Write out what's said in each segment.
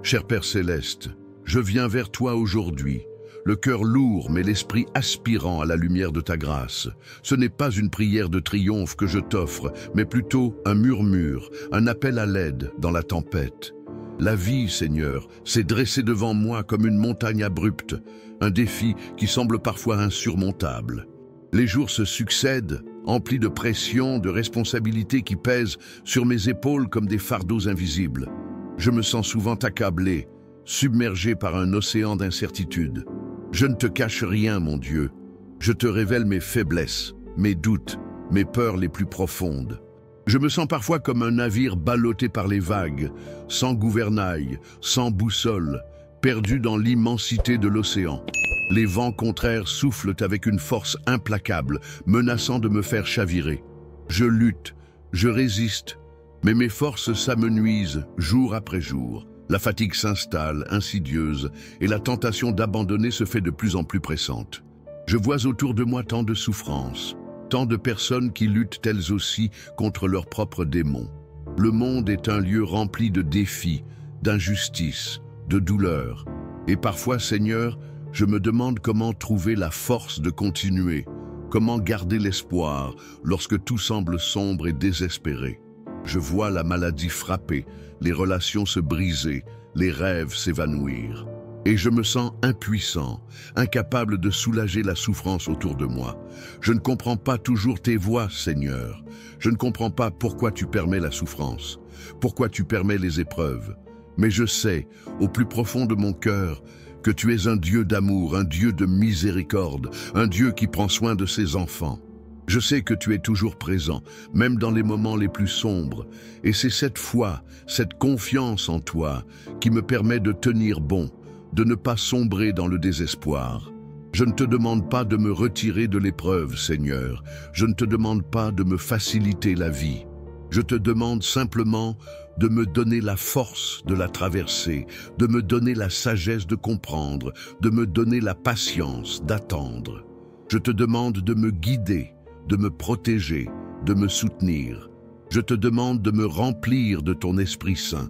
Cher Père Céleste, je viens vers toi aujourd'hui, le cœur lourd mais l'esprit aspirant à la lumière de ta grâce. Ce n'est pas une prière de triomphe que je t'offre, mais plutôt un murmure, un appel à l'aide dans la tempête. La vie, Seigneur, s'est dressée devant moi comme une montagne abrupte, un défi qui semble parfois insurmontable. Les jours se succèdent, emplis de pression, de responsabilités qui pèsent sur mes épaules comme des fardeaux invisibles. Je me sens souvent accablé, submergé par un océan d'incertitude. Je ne te cache rien, mon Dieu. Je te révèle mes faiblesses, mes doutes, mes peurs les plus profondes. Je me sens parfois comme un navire ballotté par les vagues, sans gouvernail, sans boussole, perdu dans l'immensité de l'océan. Les vents contraires soufflent avec une force implacable, menaçant de me faire chavirer. Je lutte, je résiste, mais mes forces s'amenuisent jour après jour. La fatigue s'installe, insidieuse, et la tentation d'abandonner se fait de plus en plus pressante. Je vois autour de moi tant de souffrances, tant de personnes qui luttent elles aussi contre leurs propres démons. Le monde est un lieu rempli de défis, d'injustices, de douleurs. Et parfois, Seigneur, je me demande comment trouver la force de continuer, comment garder l'espoir lorsque tout semble sombre et désespéré. Je vois la maladie frapper, les relations se briser, les rêves s'évanouir. Et je me sens impuissant, incapable de soulager la souffrance autour de moi. Je ne comprends pas toujours tes voies, Seigneur. Je ne comprends pas pourquoi tu permets la souffrance, pourquoi tu permets les épreuves. Mais je sais, au plus profond de mon cœur, que tu es un Dieu d'amour, un Dieu de miséricorde, un Dieu qui prend soin de ses enfants. Je sais que tu es toujours présent, même dans les moments les plus sombres, et c'est cette foi, cette confiance en toi, qui me permet de tenir bon, de ne pas sombrer dans le désespoir. Je ne te demande pas de me retirer de l'épreuve, Seigneur. Je ne te demande pas de me faciliter la vie. Je te demande simplement de me donner la force de la traverser, de me donner la sagesse de comprendre, de me donner la patience d'attendre. Je te demande de me guider, de me protéger, de me soutenir. Je te demande de me remplir de ton Esprit Saint,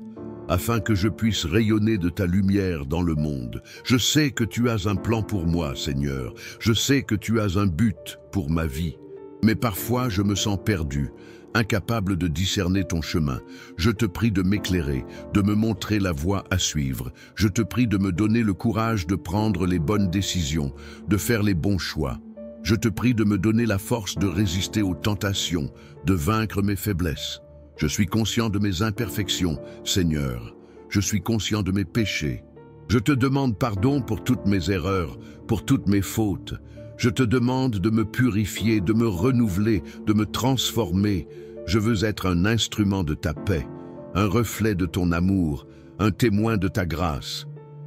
afin que je puisse rayonner de ta lumière dans le monde. Je sais que tu as un plan pour moi, Seigneur. Je sais que tu as un but pour ma vie. Mais parfois, je me sens perdu, incapable de discerner ton chemin. Je te prie de m'éclairer, de me montrer la voie à suivre. Je te prie de me donner le courage de prendre les bonnes décisions, de faire les bons choix. Je te prie de me donner la force de résister aux tentations, de vaincre mes faiblesses. Je suis conscient de mes imperfections, Seigneur. Je suis conscient de mes péchés. Je te demande pardon pour toutes mes erreurs, pour toutes mes fautes. Je te demande de me purifier, de me renouveler, de me transformer. Je veux être un instrument de ta paix, un reflet de ton amour, un témoin de ta grâce.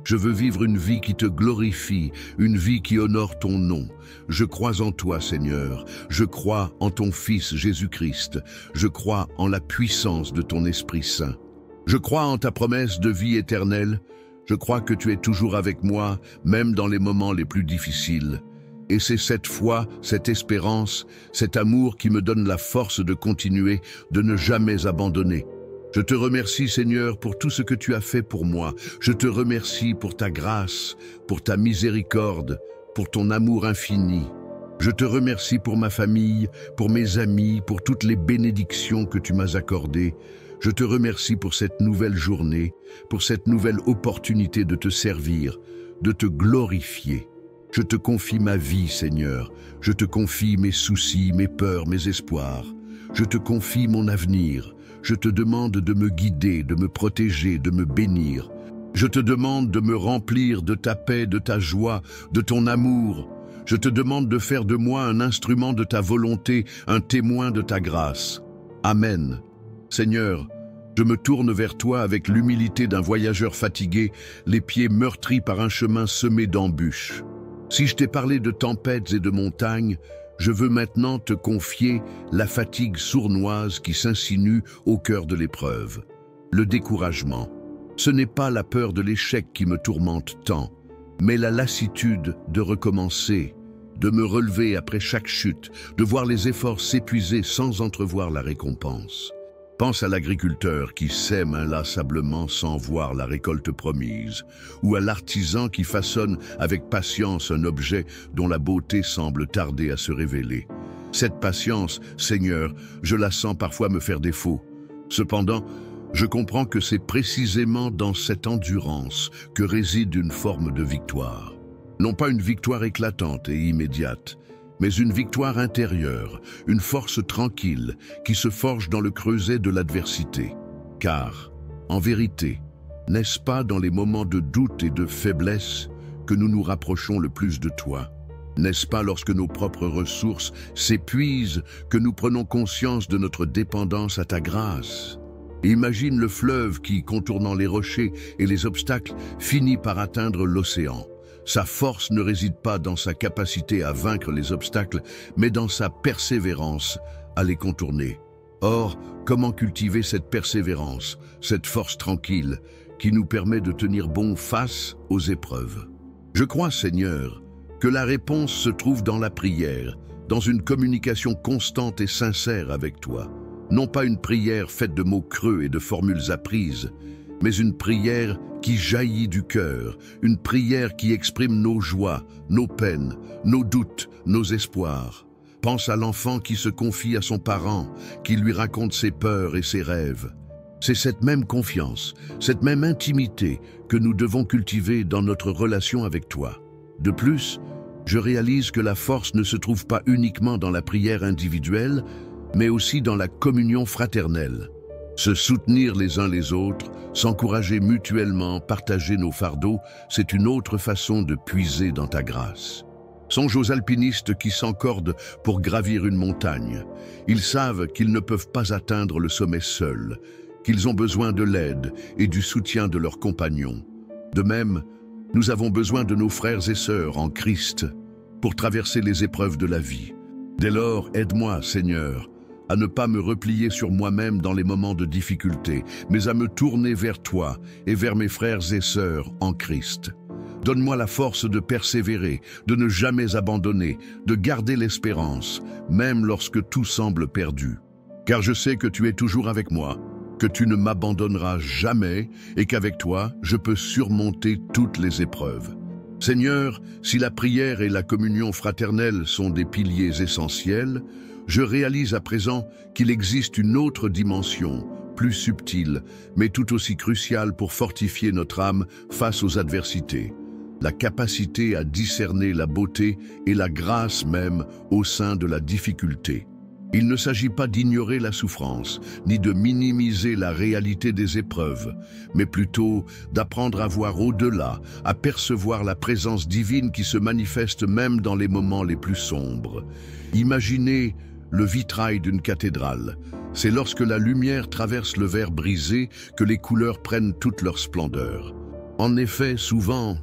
Je veux vivre une vie qui te glorifie, une vie qui honore ton nom. Je crois en toi, Seigneur. Je crois en ton Fils Jésus-Christ. Je crois en la puissance de ton Esprit Saint. Je crois en ta promesse de vie éternelle. Je crois que tu es toujours avec moi, même dans les moments les plus difficiles. Et c'est cette foi, cette espérance, cet amour qui me donne la force de continuer, de ne jamais abandonner. Je te remercie, Seigneur, pour tout ce que tu as fait pour moi. Je te remercie pour ta grâce, pour ta miséricorde, pour ton amour infini. Je te remercie pour ma famille, pour mes amis, pour toutes les bénédictions que tu m'as accordées. Je te remercie pour cette nouvelle journée, pour cette nouvelle opportunité de te servir, de te glorifier. Je te confie ma vie, Seigneur. Je te confie mes soucis, mes peurs, mes espoirs. Je te confie mon avenir. Je te demande de me guider, de me protéger, de me bénir. Je te demande de me remplir de ta paix, de ta joie, de ton amour. Je te demande de faire de moi un instrument de ta volonté, un témoin de ta grâce. Amen. Seigneur, je me tourne vers toi avec l'humilité d'un voyageur fatigué, les pieds meurtris par un chemin semé d'embûches. Si je t'ai parlé de tempêtes et de montagnes, je veux maintenant te confier la fatigue sournoise qui s'insinue au cœur de l'épreuve. Le découragement. Ce n'est pas la peur de l'échec qui me tourmente tant, mais la lassitude de recommencer, de me relever après chaque chute, de voir les efforts s'épuiser sans entrevoir la récompense. Pense à l'agriculteur qui sème inlassablement sans voir la récolte promise, ou à l'artisan qui façonne avec patience un objet dont la beauté semble tarder à se révéler. Cette patience, Seigneur, je la sens parfois me faire défaut. Cependant, je comprends que c'est précisément dans cette endurance que réside une forme de victoire. Non pas une victoire éclatante et immédiate, mais une victoire intérieure, une force tranquille qui se forge dans le creuset de l'adversité. Car, en vérité, n'est-ce pas dans les moments de doute et de faiblesse que nous nous rapprochons le plus de toi? N'est-ce pas lorsque nos propres ressources s'épuisent que nous prenons conscience de notre dépendance à ta grâce? Imagine le fleuve qui, contournant les rochers et les obstacles, finit par atteindre l'océan. Sa force ne réside pas dans sa capacité à vaincre les obstacles, mais dans sa persévérance à les contourner. Or, comment cultiver cette persévérance, cette force tranquille, qui nous permet de tenir bon face aux épreuves? Je crois, Seigneur, que la réponse se trouve dans la prière, dans une communication constante et sincère avec toi. Non pas une prière faite de mots creux et de formules apprises, mais une prière qui jaillit du cœur, une prière qui exprime nos joies, nos peines, nos doutes, nos espoirs. Pense à l'enfant qui se confie à son parent, qui lui raconte ses peurs et ses rêves. C'est cette même confiance, cette même intimité que nous devons cultiver dans notre relation avec toi. De plus, je réalise que la force ne se trouve pas uniquement dans la prière individuelle, mais aussi dans la communion fraternelle. Se soutenir les uns les autres, s'encourager mutuellement, partager nos fardeaux, c'est une autre façon de puiser dans ta grâce. Songe aux alpinistes qui s'encordent pour gravir une montagne. Ils savent qu'ils ne peuvent pas atteindre le sommet seuls, qu'ils ont besoin de l'aide et du soutien de leurs compagnons. De même, nous avons besoin de nos frères et sœurs en Christ pour traverser les épreuves de la vie. Dès lors, aide-moi, Seigneur, à ne pas me replier sur moi-même dans les moments de difficulté, mais à me tourner vers toi et vers mes frères et sœurs en Christ. Donne-moi la force de persévérer, de ne jamais abandonner, de garder l'espérance, même lorsque tout semble perdu. Car je sais que tu es toujours avec moi, que tu ne m'abandonneras jamais et qu'avec toi, je peux surmonter toutes les épreuves. Seigneur, si la prière et la communion fraternelle sont des piliers essentiels, je réalise à présent qu'il existe une autre dimension, plus subtile, mais tout aussi cruciale pour fortifier notre âme face aux adversités. La capacité à discerner la beauté et la grâce même au sein de la difficulté. Il ne s'agit pas d'ignorer la souffrance, ni de minimiser la réalité des épreuves, mais plutôt d'apprendre à voir au-delà, à percevoir la présence divine qui se manifeste même dans les moments les plus sombres. Imaginez le vitrail d'une cathédrale. C'est lorsque la lumière traverse le verre brisé que les couleurs prennent toute leur splendeur. En effet, souvent,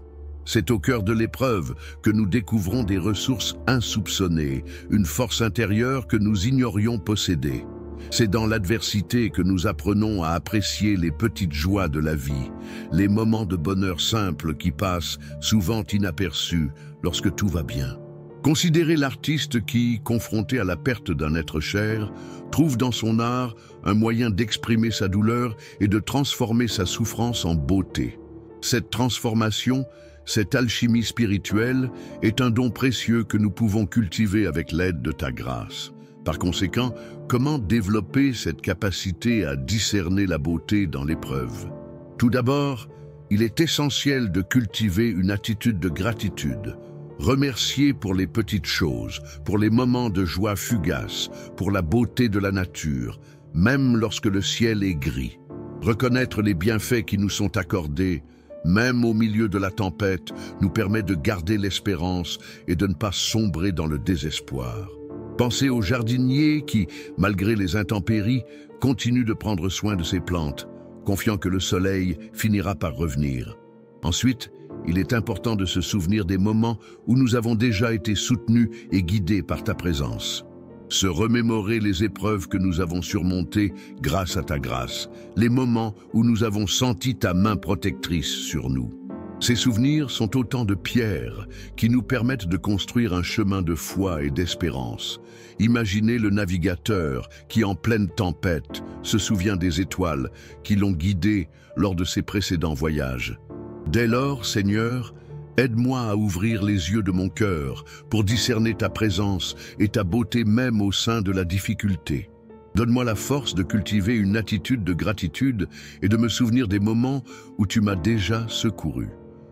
c'est au cœur de l'épreuve que nous découvrons des ressources insoupçonnées, une force intérieure que nous ignorions posséder. C'est dans l'adversité que nous apprenons à apprécier les petites joies de la vie, les moments de bonheur simples qui passent, souvent inaperçus, lorsque tout va bien. Considérez l'artiste qui, confronté à la perte d'un être cher, trouve dans son art un moyen d'exprimer sa douleur et de transformer sa souffrance en beauté. Cette transformation, cette alchimie spirituelle, est un don précieux que nous pouvons cultiver avec l'aide de ta grâce. Par conséquent, comment développer cette capacité à discerner la beauté dans l'épreuve? Tout d'abord, il est essentiel de cultiver une attitude de gratitude. Remercier pour les petites choses, pour les moments de joie fugace, pour la beauté de la nature, même lorsque le ciel est gris. Reconnaître les bienfaits qui nous sont accordés, même au milieu de la tempête, nous permet de garder l'espérance et de ne pas sombrer dans le désespoir. Pensez au jardinier qui, malgré les intempéries, continue de prendre soin de ses plantes, confiant que le soleil finira par revenir. Ensuite, il est important de se souvenir des moments où nous avons déjà été soutenus et guidés par ta présence. Se remémorer les épreuves que nous avons surmontées grâce à ta grâce, les moments où nous avons senti ta main protectrice sur nous. Ces souvenirs sont autant de pierres qui nous permettent de construire un chemin de foi et d'espérance. Imaginez le navigateur qui, en pleine tempête, se souvient des étoiles qui l'ont guidé lors de ses précédents voyages. Dès lors, Seigneur, aide-moi à ouvrir les yeux de mon cœur pour discerner ta présence et ta beauté même au sein de la difficulté. Donne-moi la force de cultiver une attitude de gratitude et de me souvenir des moments où tu m'as déjà secouru.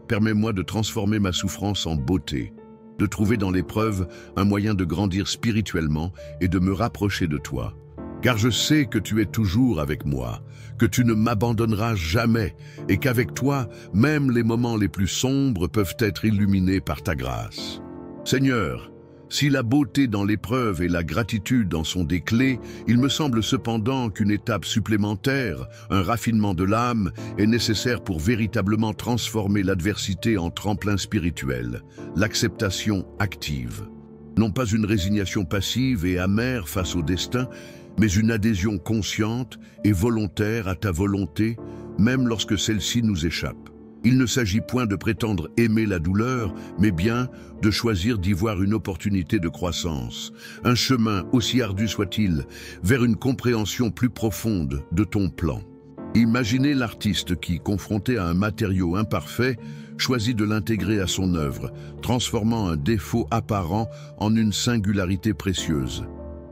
Permets-moi de transformer ma souffrance en beauté, de trouver dans l'épreuve un moyen de grandir spirituellement et de me rapprocher de toi. Car je sais que tu es toujours avec moi, que tu ne m'abandonneras jamais et qu'avec toi, même les moments les plus sombres peuvent être illuminés par ta grâce. Seigneur, si la beauté dans l'épreuve et la gratitude en sont des clés, il me semble cependant qu'une étape supplémentaire, un raffinement de l'âme, est nécessaire pour véritablement transformer l'adversité en tremplin spirituel, l'acceptation active. Non pas une résignation passive et amère face au destin, mais une adhésion consciente et volontaire à ta volonté, même lorsque celle-ci nous échappe. Il ne s'agit point de prétendre aimer la douleur, mais bien de choisir d'y voir une opportunité de croissance, un chemin, aussi ardu soit-il, vers une compréhension plus profonde de ton plan. Imaginez l'artiste qui, confronté à un matériau imparfait, choisit de l'intégrer à son œuvre, transformant un défaut apparent en une singularité précieuse.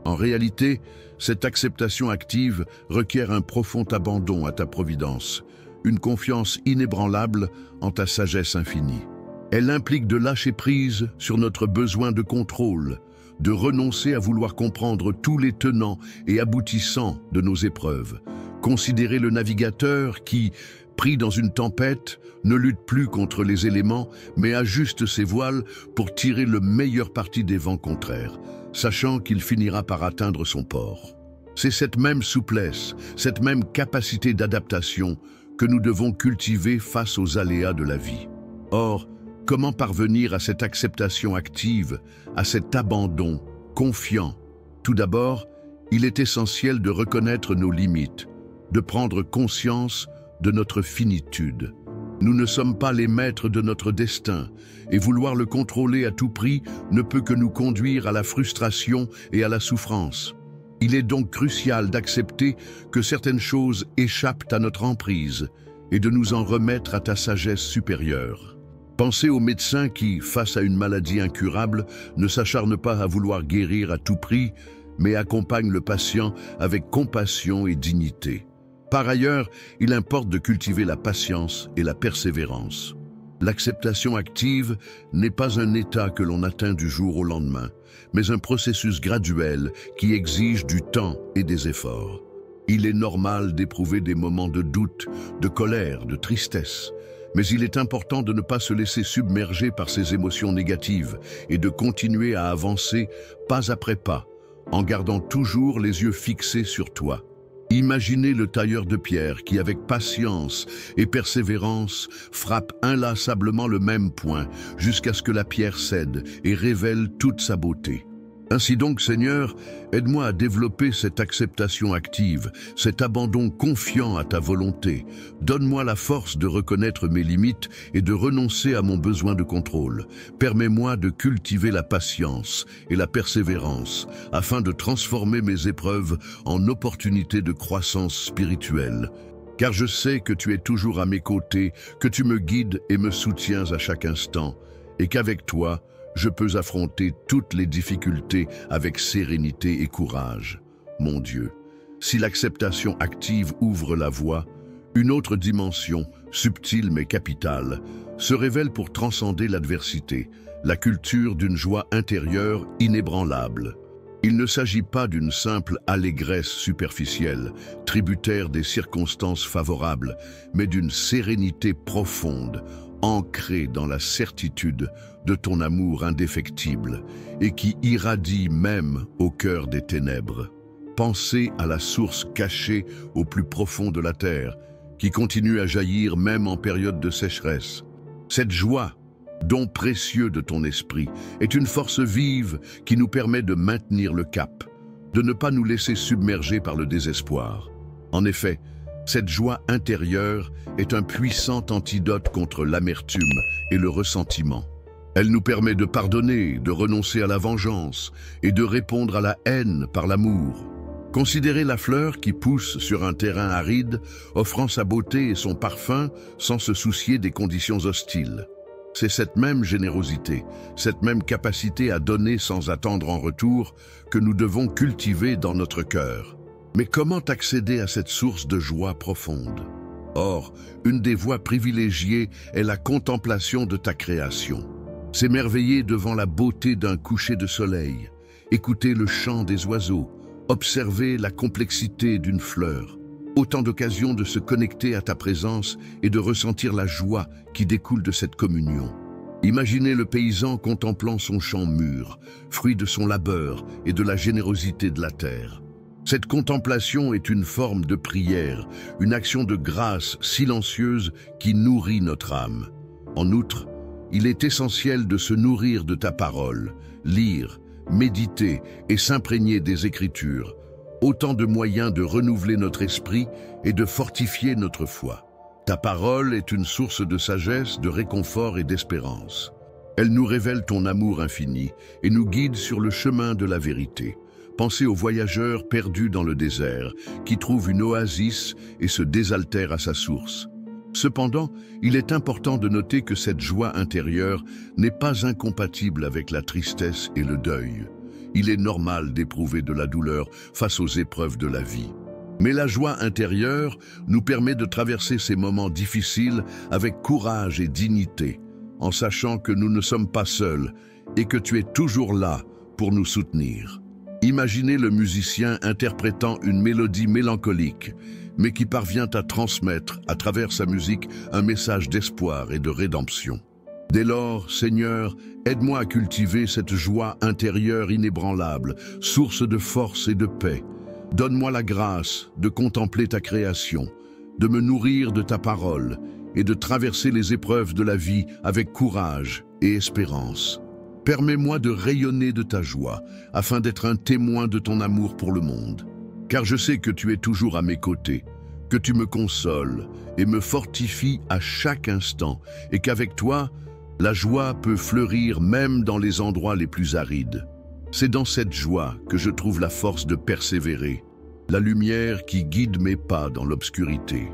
En réalité, cette acceptation active requiert un profond abandon à ta providence, une confiance inébranlable en ta sagesse infinie. Elle implique de lâcher prise sur notre besoin de contrôle, de renoncer à vouloir comprendre tous les tenants et aboutissants de nos épreuves. Considérer le navigateur qui, pris dans une tempête, ne lutte plus contre les éléments, mais ajuste ses voiles pour tirer le meilleur parti des vents contraires, sachant qu'il finira par atteindre son port. C'est cette même souplesse, cette même capacité d'adaptation que nous devons cultiver face aux aléas de la vie. Or, comment parvenir à cette acceptation active, à cet abandon confiant? Tout d'abord, il est essentiel de reconnaître nos limites, de prendre conscience de notre finitude. Nous ne sommes pas les maîtres de notre destin, et vouloir le contrôler à tout prix ne peut que nous conduire à la frustration et à la souffrance. Il est donc crucial d'accepter que certaines choses échappent à notre emprise et de nous en remettre à ta sagesse supérieure. Pensez aux médecins qui, face à une maladie incurable, ne s'acharnent pas à vouloir guérir à tout prix, mais accompagnent le patient avec compassion et dignité. Par ailleurs, il importe de cultiver la patience et la persévérance. L'acceptation active n'est pas un état que l'on atteint du jour au lendemain, mais un processus graduel qui exige du temps et des efforts. Il est normal d'éprouver des moments de doute, de colère, de tristesse, mais il est important de ne pas se laisser submerger par ces émotions négatives et de continuer à avancer pas après pas, en gardant toujours les yeux fixés sur toi. Imaginez le tailleur de pierre qui, avec patience et persévérance, frappe inlassablement le même point jusqu'à ce que la pierre cède et révèle toute sa beauté. Ainsi donc, Seigneur, aide-moi à développer cette acceptation active, cet abandon confiant à ta volonté. Donne-moi la force de reconnaître mes limites et de renoncer à mon besoin de contrôle. Permets-moi de cultiver la patience et la persévérance afin de transformer mes épreuves en opportunités de croissance spirituelle. Car je sais que tu es toujours à mes côtés, que tu me guides et me soutiens à chaque instant, et qu'avec toi, je peux affronter toutes les difficultés avec sérénité et courage. Mon Dieu, si l'acceptation active ouvre la voie, une autre dimension, subtile mais capitale, se révèle pour transcender l'adversité, la culture d'une joie intérieure inébranlable. Il ne s'agit pas d'une simple allégresse superficielle, tributaire des circonstances favorables, mais d'une sérénité profonde, ancrée dans la certitude de ton amour indéfectible et qui irradie même au cœur des ténèbres. Pensez à la source cachée au plus profond de la terre, qui continue à jaillir même en période de sécheresse. Cette joie, don précieux de ton esprit, est une force vive qui nous permet de maintenir le cap, de ne pas nous laisser submerger par le désespoir. En effet, Cette joie intérieure est un puissant antidote contre l'amertume et le ressentiment. Elle nous permet de pardonner, de renoncer à la vengeance et de répondre à la haine par l'amour. Considérez la fleur qui pousse sur un terrain aride, offrant sa beauté et son parfum sans se soucier des conditions hostiles. C'est cette même générosité, cette même capacité à donner sans attendre en retour que nous devons cultiver dans notre cœur. Mais comment accéder à cette source de joie profonde? Or, une des voies privilégiées est la contemplation de ta création. S'émerveiller devant la beauté d'un coucher de soleil, écouter le chant des oiseaux, observer la complexité d'une fleur. Autant d'occasions de se connecter à ta présence et de ressentir la joie qui découle de cette communion. Imaginez le paysan contemplant son champ mûr, fruit de son labeur et de la générosité de la terre. Cette contemplation est une forme de prière, une action de grâce silencieuse qui nourrit notre âme. En outre, il est essentiel de se nourrir de ta parole, lire, méditer et s'imprégner des Écritures, autant de moyens de renouveler notre esprit et de fortifier notre foi. Ta parole est une source de sagesse, de réconfort et d'espérance. Elle nous révèle ton amour infini et nous guide sur le chemin de la vérité. Pensez aux voyageurs perdus dans le désert, qui trouvent une oasis et se désaltèrent à sa source. Cependant, il est important de noter que cette joie intérieure n'est pas incompatible avec la tristesse et le deuil. Il est normal d'éprouver de la douleur face aux épreuves de la vie. Mais la joie intérieure nous permet de traverser ces moments difficiles avec courage et dignité, en sachant que nous ne sommes pas seuls et que tu es toujours là pour nous soutenir. Imaginez le musicien interprétant une mélodie mélancolique, mais qui parvient à transmettre, à travers sa musique, un message d'espoir et de rédemption. Dès lors, Seigneur, aide-moi à cultiver cette joie intérieure inébranlable, source de force et de paix. Donne-moi la grâce de contempler ta création, de me nourrir de ta parole et de traverser les épreuves de la vie avec courage et espérance. Permets-moi de rayonner de ta joie, afin d'être un témoin de ton amour pour le monde. Car je sais que tu es toujours à mes côtés, que tu me consoles et me fortifies à chaque instant, et qu'avec toi, la joie peut fleurir même dans les endroits les plus arides. C'est dans cette joie que je trouve la force de persévérer, la lumière qui guide mes pas dans l'obscurité.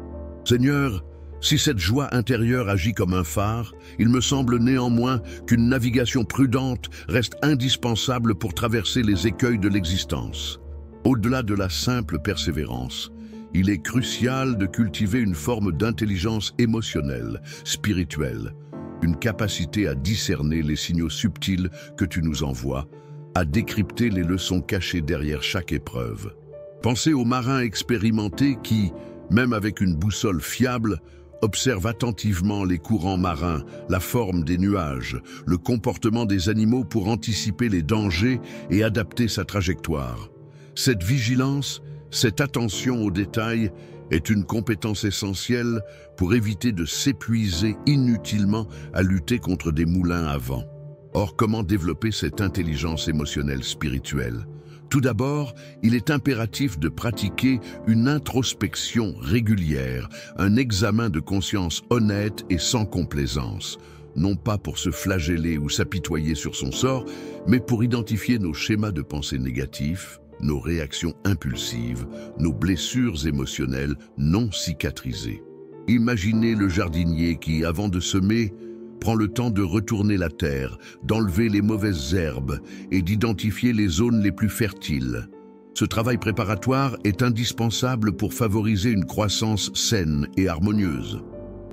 Seigneur, si cette joie intérieure agit comme un phare, il me semble néanmoins qu'une navigation prudente reste indispensable pour traverser les écueils de l'existence. Au-delà de la simple persévérance, il est crucial de cultiver une forme d'intelligence émotionnelle, spirituelle, une capacité à discerner les signaux subtils que tu nous envoies, à décrypter les leçons cachées derrière chaque épreuve. Pensez aux marins expérimentés qui, même avec une boussole fiable, observent attentivement les courants marins, la forme des nuages, le comportement des animaux pour anticiper les dangers et adapter sa trajectoire. Cette vigilance, cette attention aux détails est une compétence essentielle pour éviter de s'épuiser inutilement à lutter contre des moulins à vent. Or, comment développer cette intelligence émotionnelle spirituelle? Tout d'abord, il est impératif de pratiquer une introspection régulière, un examen de conscience honnête et sans complaisance, non pas pour se flageller ou s'apitoyer sur son sort, mais pour identifier nos schémas de pensée négatifs, nos réactions impulsives, nos blessures émotionnelles non cicatrisées. Imaginez le jardinier qui, avant de semer, prend le temps de retourner la terre, d'enlever les mauvaises herbes et d'identifier les zones les plus fertiles. Ce travail préparatoire est indispensable pour favoriser une croissance saine et harmonieuse.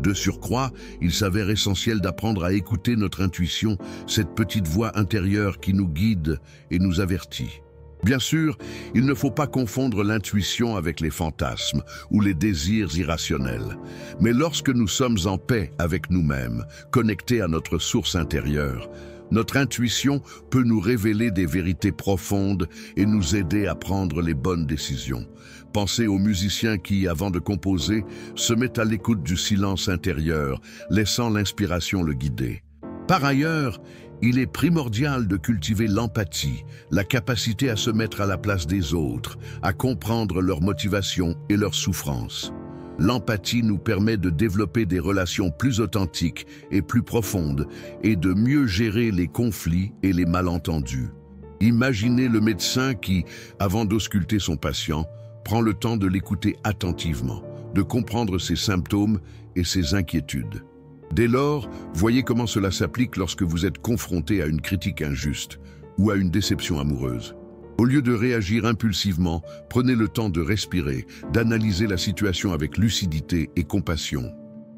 De surcroît, il s'avère essentiel d'apprendre à écouter notre intuition, cette petite voix intérieure qui nous guide et nous avertit. Bien sûr, il ne faut pas confondre l'intuition avec les fantasmes ou les désirs irrationnels. Mais lorsque nous sommes en paix avec nous-mêmes, connectés à notre source intérieure, notre intuition peut nous révéler des vérités profondes et nous aider à prendre les bonnes décisions. Pensez aux musiciens qui, avant de composer, se mettent à l'écoute du silence intérieur, laissant l'inspiration le guider. Par ailleurs, il est primordial de cultiver l'empathie, la capacité à se mettre à la place des autres, à comprendre leurs motivations et leurs souffrances. L'empathie nous permet de développer des relations plus authentiques et plus profondes et de mieux gérer les conflits et les malentendus. Imaginez le médecin qui, avant d'ausculter son patient, prend le temps de l'écouter attentivement, de comprendre ses symptômes et ses inquiétudes. Dès lors, voyez comment cela s'applique lorsque vous êtes confronté à une critique injuste ou à une déception amoureuse. Au lieu de réagir impulsivement, prenez le temps de respirer, d'analyser la situation avec lucidité et compassion.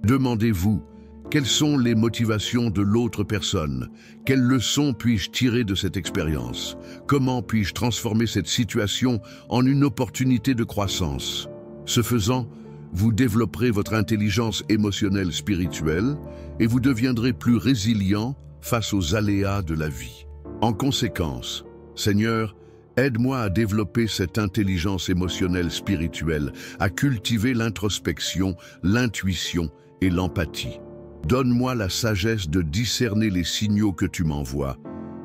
Demandez-vous, quelles sont les motivations de l'autre personne? Quelles leçons puis-je tirer de cette expérience? Comment puis-je transformer cette situation en une opportunité de croissance? Ce faisant, vous développerez votre intelligence émotionnelle spirituelle et vous deviendrez plus résilient face aux aléas de la vie. En conséquence, Seigneur, aide-moi à développer cette intelligence émotionnelle spirituelle, à cultiver l'introspection, l'intuition et l'empathie. Donne-moi la sagesse de discerner les signaux que tu m'envoies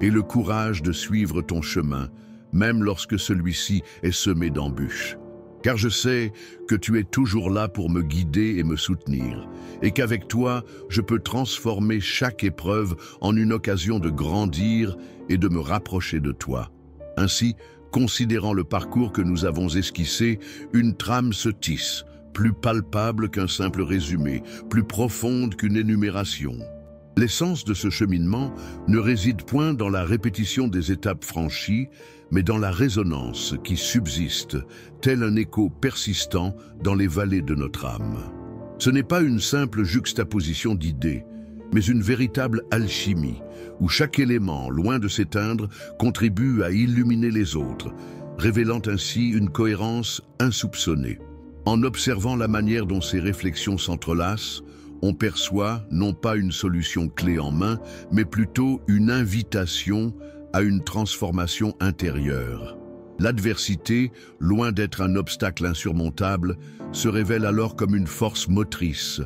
et le courage de suivre ton chemin, même lorsque celui-ci est semé d'embûches. Car je sais que tu es toujours là pour me guider et me soutenir, et qu'avec toi, je peux transformer chaque épreuve en une occasion de grandir et de me rapprocher de toi. Ainsi, considérant le parcours que nous avons esquissé, une trame se tisse, plus palpable qu'un simple résumé, plus profonde qu'une énumération. L'essence de ce cheminement ne réside point dans la répétition des étapes franchies, mais dans la résonance qui subsiste, tel un écho persistant dans les vallées de notre âme. Ce n'est pas une simple juxtaposition d'idées, mais une véritable alchimie, où chaque élément, loin de s'éteindre, contribue à illuminer les autres, révélant ainsi une cohérence insoupçonnée. En observant la manière dont ces réflexions s'entrelacent, on perçoit non pas une solution clé en main, mais plutôt une invitation à une transformation intérieure. L'adversité, loin d'être un obstacle insurmontable, se révèle alors comme une force motrice,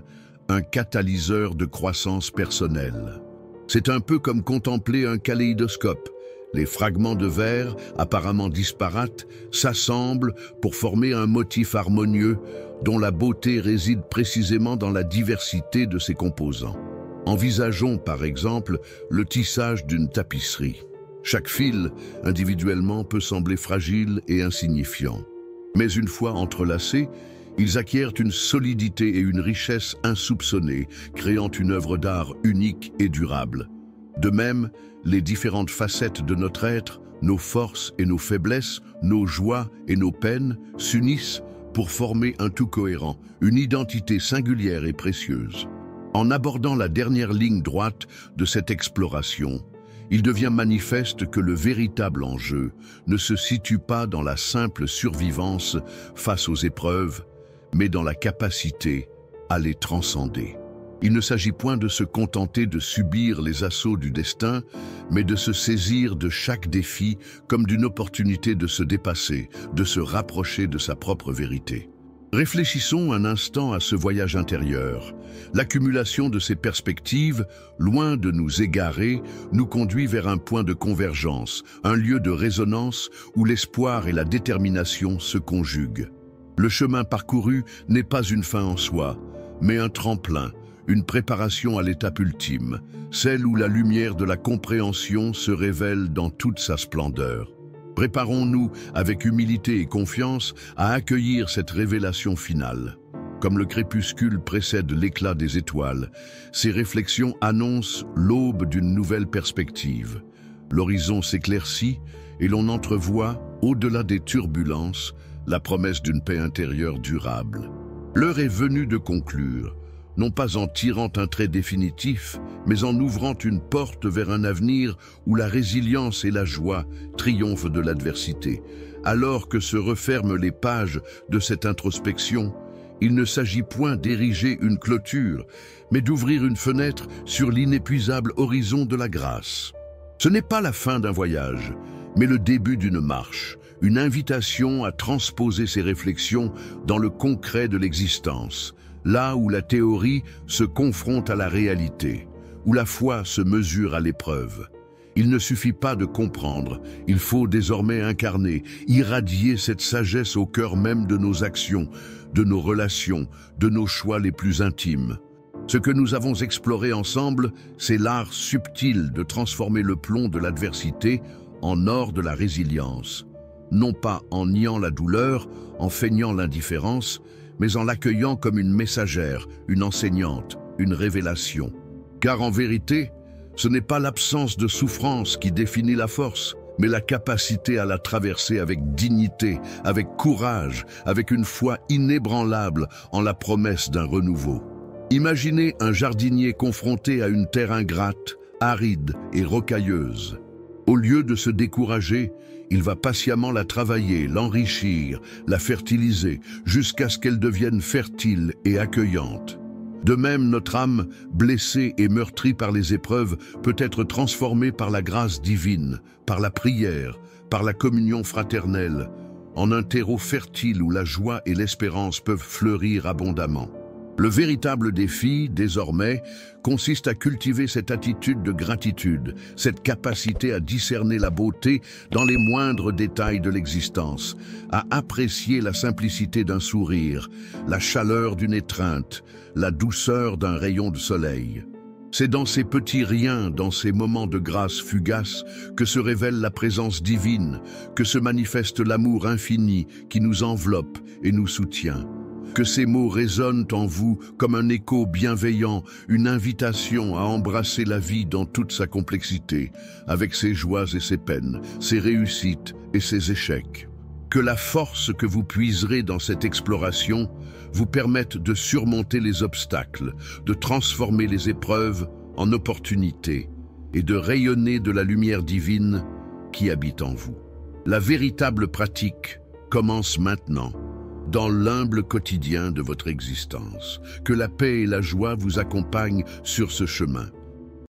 un catalyseur de croissance personnelle. C'est un peu comme contempler un kaléidoscope. Les fragments de verre, apparemment disparates, s'assemblent pour former un motif harmonieux dont la beauté réside précisément dans la diversité de ses composants. Envisageons par exemple le tissage d'une tapisserie. Chaque fil, individuellement, peut sembler fragile et insignifiant. Mais une fois entrelacés, ils acquièrent une solidité et une richesse insoupçonnées, créant une œuvre d'art unique et durable. De même, les différentes facettes de notre être, nos forces et nos faiblesses, nos joies et nos peines, s'unissent pour former un tout cohérent, une identité singulière et précieuse. En abordant la dernière ligne droite de cette exploration, il devient manifeste que le véritable enjeu ne se situe pas dans la simple survivance face aux épreuves, mais dans la capacité à les transcender. Il ne s'agit point de se contenter de subir les assauts du destin, mais de se saisir de chaque défi comme d'une opportunité de se dépasser, de se rapprocher de sa propre vérité. Réfléchissons un instant à ce voyage intérieur. L'accumulation de ces perspectives, loin de nous égarer, nous conduit vers un point de convergence, un lieu de résonance où l'espoir et la détermination se conjuguent. Le chemin parcouru n'est pas une fin en soi, mais un tremplin, une préparation à l'étape ultime, celle où la lumière de la compréhension se révèle dans toute sa splendeur. Préparons-nous avec humilité et confiance à accueillir cette révélation finale. Comme le crépuscule précède l'éclat des étoiles, ces réflexions annoncent l'aube d'une nouvelle perspective. L'horizon s'éclaircit et l'on entrevoit, au-delà des turbulences, la promesse d'une paix intérieure durable. L'heure est venue de conclure, non pas en tirant un trait définitif, mais en ouvrant une porte vers un avenir où la résilience et la joie triomphent de l'adversité. Alors que se referment les pages de cette introspection, il ne s'agit point d'ériger une clôture, mais d'ouvrir une fenêtre sur l'inépuisable horizon de la grâce. Ce n'est pas la fin d'un voyage, mais le début d'une marche, une invitation à transposer ces réflexions dans le concret de l'existence, là où la théorie se confronte à la réalité, où la foi se mesure à l'épreuve. Il ne suffit pas de comprendre, il faut désormais incarner, irradier cette sagesse au cœur même de nos actions, de nos relations, de nos choix les plus intimes. Ce que nous avons exploré ensemble, c'est l'art subtil de transformer le plomb de l'adversité en or de la résilience. Non pas en niant la douleur, en feignant l'indifférence, mais en l'accueillant comme une messagère, une enseignante, une révélation. Car en vérité, ce n'est pas l'absence de souffrance qui définit la force, mais la capacité à la traverser avec dignité, avec courage, avec une foi inébranlable en la promesse d'un renouveau. Imaginez un jardinier confronté à une terre ingrate, aride et rocailleuse. Au lieu de se décourager, il va patiemment la travailler, l'enrichir, la fertiliser, jusqu'à ce qu'elle devienne fertile et accueillante. De même, notre âme, blessée et meurtrie par les épreuves, peut être transformée par la grâce divine, par la prière, par la communion fraternelle, en un terreau fertile où la joie et l'espérance peuvent fleurir abondamment. Le véritable défi, désormais, consiste à cultiver cette attitude de gratitude, cette capacité à discerner la beauté dans les moindres détails de l'existence, à apprécier la simplicité d'un sourire, la chaleur d'une étreinte, la douceur d'un rayon de soleil. C'est dans ces petits riens, dans ces moments de grâce fugace, que se révèle la présence divine, que se manifeste l'amour infini qui nous enveloppe et nous soutient. Que ces mots résonnent en vous comme un écho bienveillant, une invitation à embrasser la vie dans toute sa complexité, avec ses joies et ses peines, ses réussites et ses échecs. Que la force que vous puiserez dans cette exploration vous permette de surmonter les obstacles, de transformer les épreuves en opportunités et de rayonner de la lumière divine qui habite en vous. La véritable pratique commence maintenant, dans l'humble quotidien de votre existence. Que la paix et la joie vous accompagnent sur ce chemin.